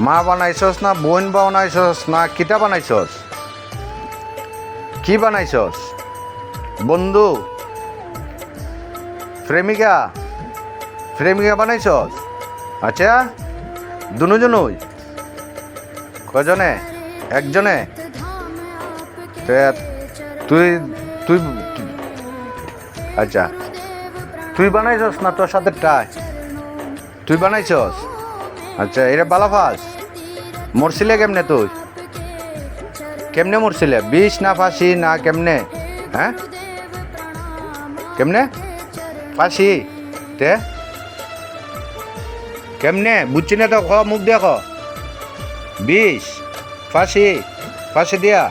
মা বানাইছস না বোন বানাইছস না কিতা বানাইছস? কি বানাইছস? বন্ধু, প্রেমিকা প্রেমিকা বানাইছস? আচ্ছা, দুজনই? কজনে? একজনে? তুই তুই আচ্ছা, তুই বানাইছস না তোর সাথে টাই? তুই বানাইছস? আচ্ছা, এটা বালাফাস মরছিলে কেমনে? তুই কেমনে মরছিলে? বিষ না ফাঁসি না কেমনে? হ্যাঁ, কেমনে ফাঁসি? তে কেমনে বুঝছি না তো, মুখ দেখ। বিষ, ফাঁসি? ফাঁসি দিয়া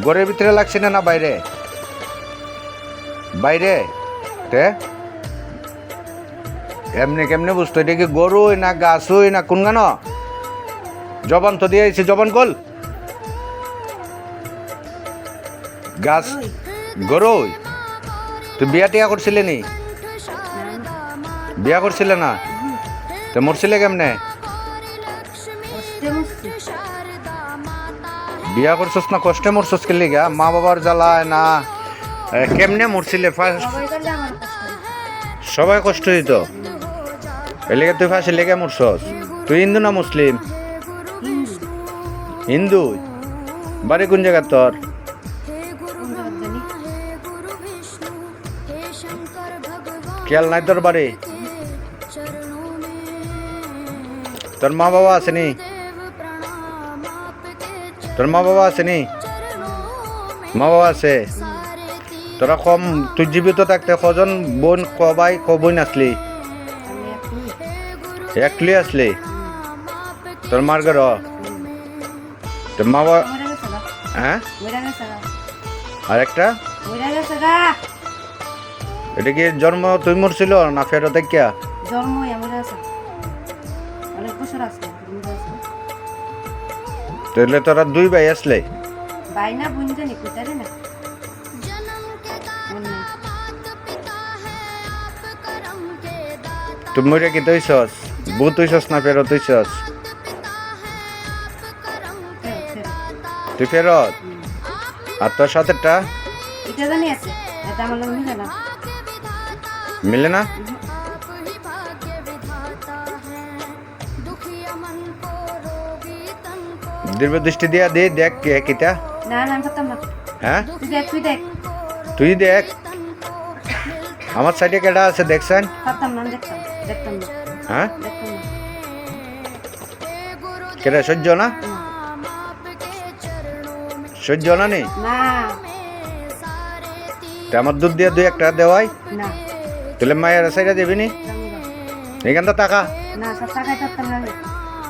ঘরের ভিতরে লাগছে না বাইরে? বাইরে। তে এমনি কেমনে বুঝতো? এটা কি গরুই না গাছই না কোন গান? জবান তো দিয়েছি, জবান কল। গাছ গরুই? তুই বিয়া টিয়া করছিলে নি? বিয়া করছিলে না? তো মরছিলে কেমনে? বিয়া করছস না কষ্টে মরছস কে লিগা? মা বাবার জ্বালায় না কেমনে মরছিলে? সবাই কষ্ট হইত এলিগে তুই ফাঁসি লেগে মরছস? তুই হিন্দু না মুসলিম? হিন্দু। বাড়ি কোন জায়গা তোর? খেয়াল নাই তোর বাড়ি? তোর মা বাবা আসেনি? তোর মা বাবা আসেনি? মা বাবা আছে? তোরা কম, তুই জীবিত থাকতে কজন বোন, কবাই কবই আসলি? একলি আসলি? তোর মার ঘর? তোর মা বাবা? হ্যাঁ, আর একটা এটা কি জন্ম তুই মরছিল না ফেরত কিয়া? তাহলে তোরা দুই ভাই আসলে? তুই মরে কি তৈছস? ভূত হইছস না ফেরত হইছস? তুই ফেরত? আর তোর সাথেটা মিলে না? দীর্ঘ দৃষ্টি দিয়া দে, দেখ কে কিটা। হ্যাঁ, তুই দেখ। আমার সাইডে কেডা আছে দেখছেন? হ্যাঁ, কেডা? সহ্য না? সহ্য না নেই? আমার দুধ দিয়ে দুই একটা দেওয়াই তাহলে মায়ের সাইডে দেবি নি? এখানটা টাকা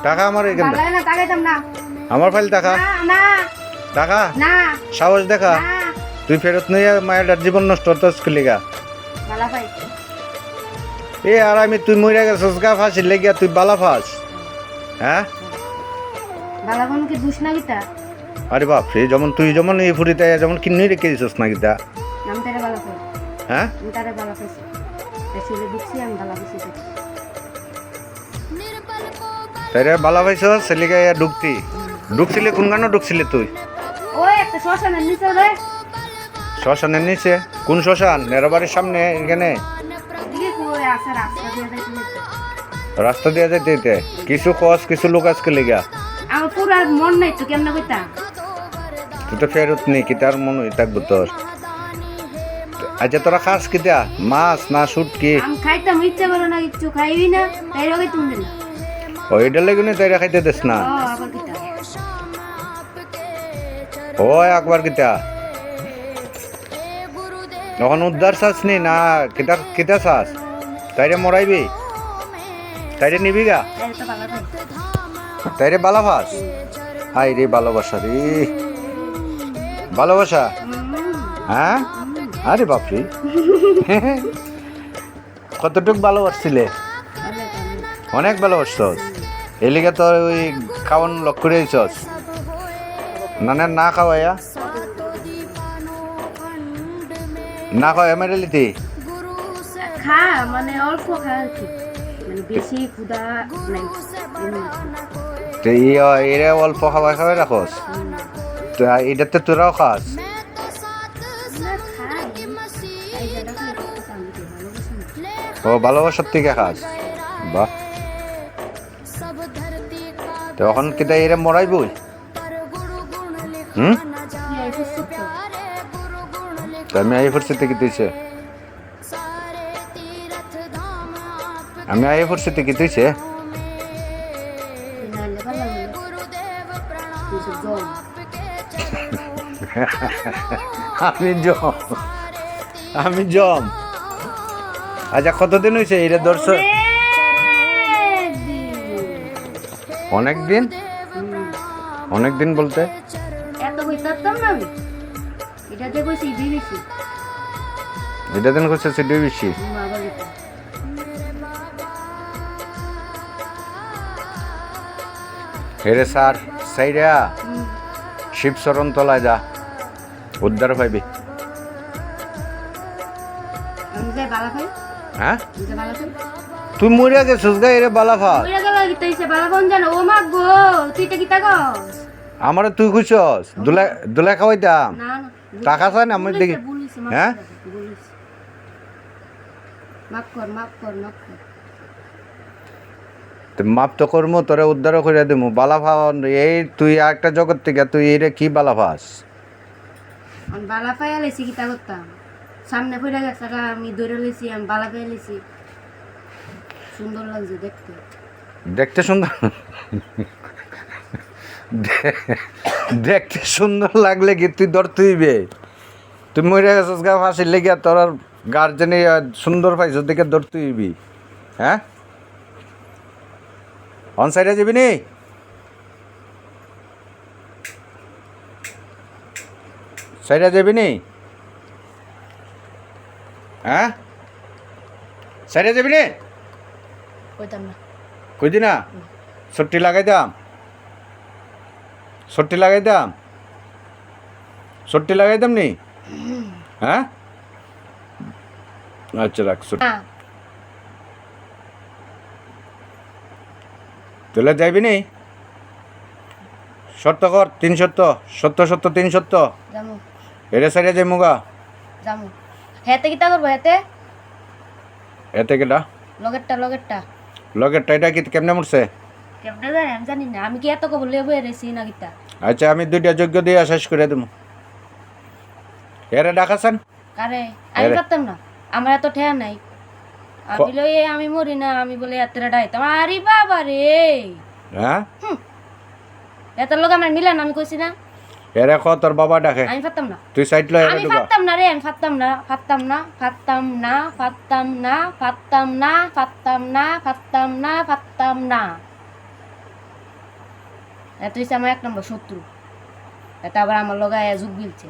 টাকা আমার এখানটা আমার ফাইল টাকা টাকা সাহস দেখা। তুই ফেরত নিয়ে মায়ের জীবন নষ্ট হতো লিগা। এ আর আমি তুই মরে গেছিস গা ফাঁসি লেগিয়া, তুই বালা ফাঁস? হ্যাঁ, আরে বাপরে, যেমন তুই যেমন এই ফুরিতে যেমন কিনে রেখে দিছিস না গীতা? হ্যাঁ, তাই রে বালা পাইছ সেলিগা ঢুকতি? ঢুকছিলি কোন গানও ঢুকছিলি তুই? শ্মশানের নিচে? কোন শ্মশান? নেরাবাড়ির সামনে এখানে? রাস্তা দিয়ে যাইতে কিছু কস কিছু লোক আজকে লিগা মন নাই তো কেমনে কইতা? তুই তো ফেরত নি কি তার মন হই থাকবো তোর? আচ্ছা, তোরা খাস কিতা? মাছ না শুটকি? আমি খাইতাম, ইচ্ছা করে না কিছু খাইবি না, তাই রগে তুমি না। ওইটা লেগুনে তাইরা খাইতে দেস না? আবার কিতা? ও একবার কিতা এখন উদ্ধার চাস নি না কিতা? কিতা চাস? তাইরে মরাইবি? তাইরে নিবি গা? তাইরে বালাফাস? হাই রে ভালোবাসা রে, ভালোবাসা। হ্যাঁ, আরে বাপরে, কতটুক ভালোবাসছিলে? অনেক ভালোবাসছস। এলিগে তোর ওই খাওয়ান লক্ষ্য করেছস না খাওয়াইয়া? না খাওয়াই মেরেলিতি? খা মানে অল্প খা আর কি। মানে বেশি ক্ষুধা নাই এমনি। তো এরা অল্প খাবার খাবার রাখস, তো এটাতে তোরাও খাস? না খাই এই জায়গা খাই করতে আমি তো ভালোবাসি না। ও ভালোবাসার থেকে খাস, বাহ। তো এখন কিতা এরা মরাইবই? হুম, কি এই ফুসুক তো তো আমি আই পরিস্থিতি কি তুইছে? আমি আই পরিস্থিতি কি তুইছে? নালে ভালো লাগে কিছু জল আমি জম। আচ্ছা কতদিন হয়েছে এটা দর্শ? অনেক দিন। অনেক দিন বলতে এত কইতাম না আমি এটা যে কইছি বিবিসি এটা দিন করছে সেটা বেশি। বাবা গেছে হেরে স্যার সাইরা শিবচরণ তলায় যা, উদ্ধার পাইবি। আমি যাই বালা খাই হ্যাঁ, আমি যাই বালা খাই তুই মরিয়া গেছিস গা, এরে বালা ভাত। ওইটা গেলা গিতাইছে বালা কোন জানো ও মা গো তুই তে কিতা গো আমারে তুই খুঁজছস, দুলা খাওয়াইতাম। না না টাকা চাই না আমি দেখি। হ্যাঁ? মাফ কর মাফ কর মাফ কর তো মাপ তো করমু, তোরে উদ্ধার করে দেবো। বালা ভাও এই তুই একটা জগৎ থেকে তুই এরে কি বালা ভাস? আমি বালা পাইয়া লেছি কিতা করতাম সামনে পড়ে গেছে গা, আমি দৌড়ে লেছি আমি বালা পাইয়া লেছি সুন্দর লাগছে দেখতে দেখতে সুন্দর দেখতে সুন্দর লাগলে কি তুই ধরতেইবে? তুই মরে গেছিস গা ফাঁসির লেগে, তোর আর গার্জেনে সুন্দর পাইছ দেখে ধরতেইবি। হ্যাঁ, অন সাইডে যাবি নি? সাইডে যাবি নি? হ্যাঁ, সাইডে যাবি নি? কইতাম না কইদি না? সট্টি লাগাই দাম, সট্টি লাগাই দাম, সট্টি লাগাই দাম নি? হ্যাঁ, আচ্ছা রাখ। তোলা যাইবি নি? সত্য কর, 3 সত্য, সত্য সত্য 3 সত্য। জামু এরে সাইডে যাই মুগা। জামু হেতে কিতা করবো হেতে এতে কেটা লগেরটা লগের টাইটা কি কেমনে মরছে? কেমনে জানি আমি জানি না, আমি কি এত কব লেবু এরেছি না কিতা আচ্ছা আমি 2টা যোগ্য দিয়ে শেষ করে দেবো। এরে ডাকাছেন? আরে আমি পারতাম না, আমার এত ঠেয়া নাই। আমি লই আমি মরি না, আমি বলে এতটা ডাইতাম। আরে বাবা রে, হ্যাঁ, এত লোক আমার মিলান আমি কইছি না এরে ক তোর বাবা ডাকে। আমি পারতাম না, তুই সাইড লয় এরে আমি ঢুকা। পারতাম না রে, আমি পারতাম না পারতাম না পারতাম না পারতাম না পারতাম না পারতাম না পারতাম না পারতাম না। এত হইছে আমার 1 নম্বর শত্রু, এটা আবার আমার লগায় যুগ বিলছে।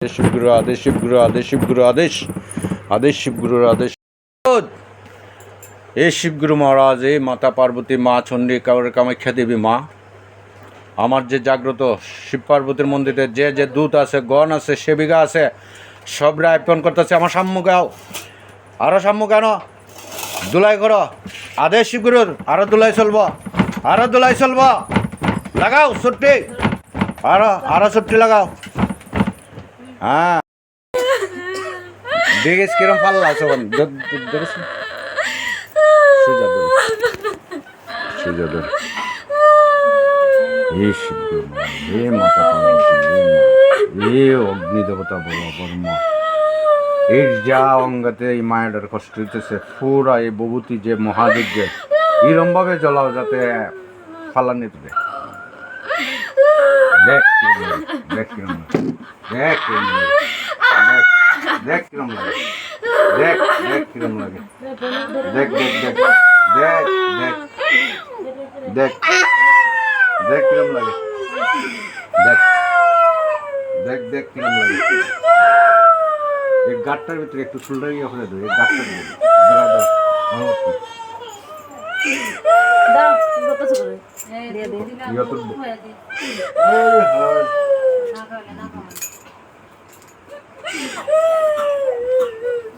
শিবগুরু আদেশ, শিবগুরু আদেশ, শিবগুরু আদেশ, আদেশ শিবগুরুর আদেশ। এ শিবগুরু মহারাজ, এ মাতা পার্বতী মা চণ্ডী কামাখ্যা দেবী মা, আমার যে জাগ্রত শিব পার্বতীর মন্দিরে যে যে দূত আছে, গণ আছে, সেবিকা আছে, সবরা আপ্যায়ন করতেছে আমার সম্মুখে। আও আরো সম্মুখে আনো, দুলাই করো। আদেশ শিবগুরুর, আরো দুলাই চলবো, আরো দুলাই চলবো। লাগাও ছুট্টি, আরো ছুট্টি লাগাও। হ্যাঁ, দেখিস কিরম ভাল লাগছে। দেখিস অগ্নি দেবতা বলো বর্মা, এর যা অঙ্গাতে এই মায়ের কষ্ট হইতেছে, পুরা এই ববুতি যে মহাযজ্ঞে এরম ভাবে জ্বলাও যাতে ফালানি দেবে। দেখ দেখ কিরম দেখ দেখ কিরম লাগে, দেখ দেখ কিরম লাগে, দেখ দেখ দেখ দেখ দেখ দেখ দেখ কিরম লাগে, দেখ দেখ দেখ কিরম লাগে। এই গাঁটটার ভিতরে একটু শুলটা ইয়ে করে দেবে, এই গাঁটটার ভিতরে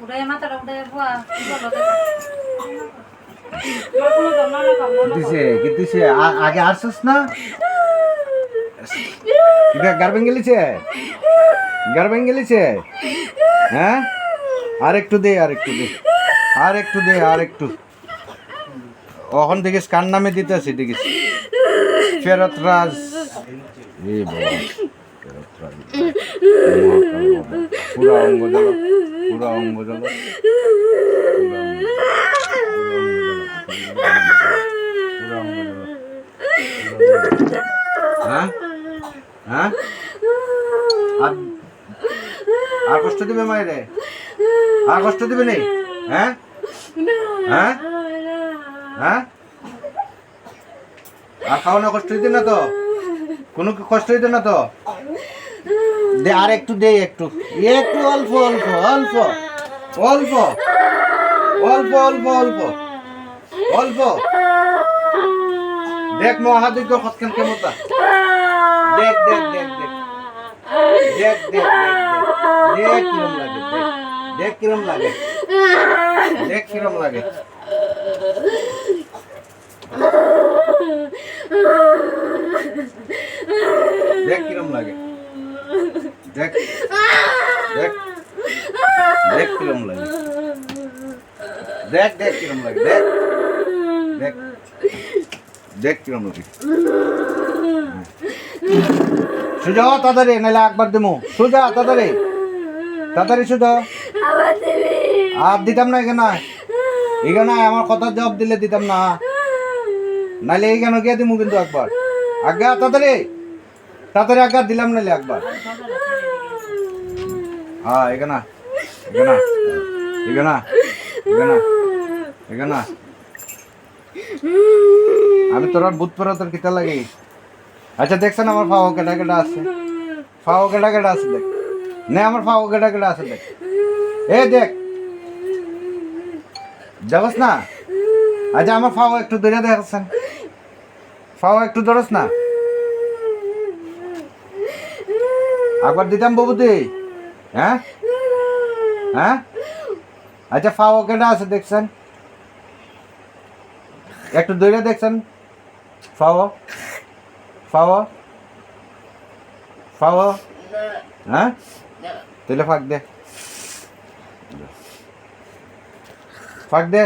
উড়ে মাথাটা উড়ে বুয়া বলো দিছে কি দিছে আগে আসছস না এটা গার্বেন গেলিছে গার্বেন গেলিছে হ্যাঁ আর একটু দে আর একটু দে আর একটু দে আর একটু ওখান থেকে কার নামে দিতেছি দেখিস ফেরত রাজ এ বাবা ফেরত রাজ পুরা অঙ্গ জ্বালো পুরা অঙ্গ জ্বালো হ্যাঁ হ্যাঁ আর কষ্ট দিবে মায়েরে আর কষ্ট দিবে নেই হ্যাঁ হ্যাঁ হ্যাঁ আর খাওয়ানো কষ্ট হইতে না তো কোনো কষ্ট হইতে না তো দে আর একটু দে একটু একটু অল্প অল্প অল্প অল্প অল্প অল্প অল্প অল্প দেখ মহাদিক কতক্ষণ কেমতা দেখ দেখ দেখ দেখ দেখ দেখ দেখ দেখ কিরম লাগে দেখ কিরম লাগে দেখ কিরম লাগে দেখ দেখ দেখ কিরম লাগে দেখ দেখ কিরম লাগে দেখ দেখ দেখ কিরম লাগে সুজা তাড়াতাড়ি নাইলে একবার দেবো সুজা তাড়াতাড়ি তাড়াতাড়ি সুজা আর দিতাম না এখানে এখানে আমার কথা জবাব দিলে দিতাম না নাইলে এইখানে গিয়ে দিমু কিন্তু একবার আজ্ঞা তাড়াতাড়ি তাড়াতাড়ি আজ্ঞা দিলাম নাইলে একবার হ্যাঁ এখানে এখানে এখানে এখানে এখানে আমি তোর বুধ পরে তোর কিতা লাগি আচ্ছা দেখছেন আমার ফাও কেটা কেটা আছে ফাও কেটা কেটা আছে দেখ নে আমার ফাও কেটা কেটা আছে দেখ এ দেখ যাবস না আচ্ছা আমার ফাও একটু দূরে দেখছেন ফাও একটু ধরস না একবার দিতাম বাবুদি হ্যাঁ হ্যাঁ আচ্ছা ফাও কেটা আছে দেখছেন একটু দূরে দেখছেন ফাও ফাও ফাও হ্যাঁ তাহলে ফাঁক দে ফাঁক দে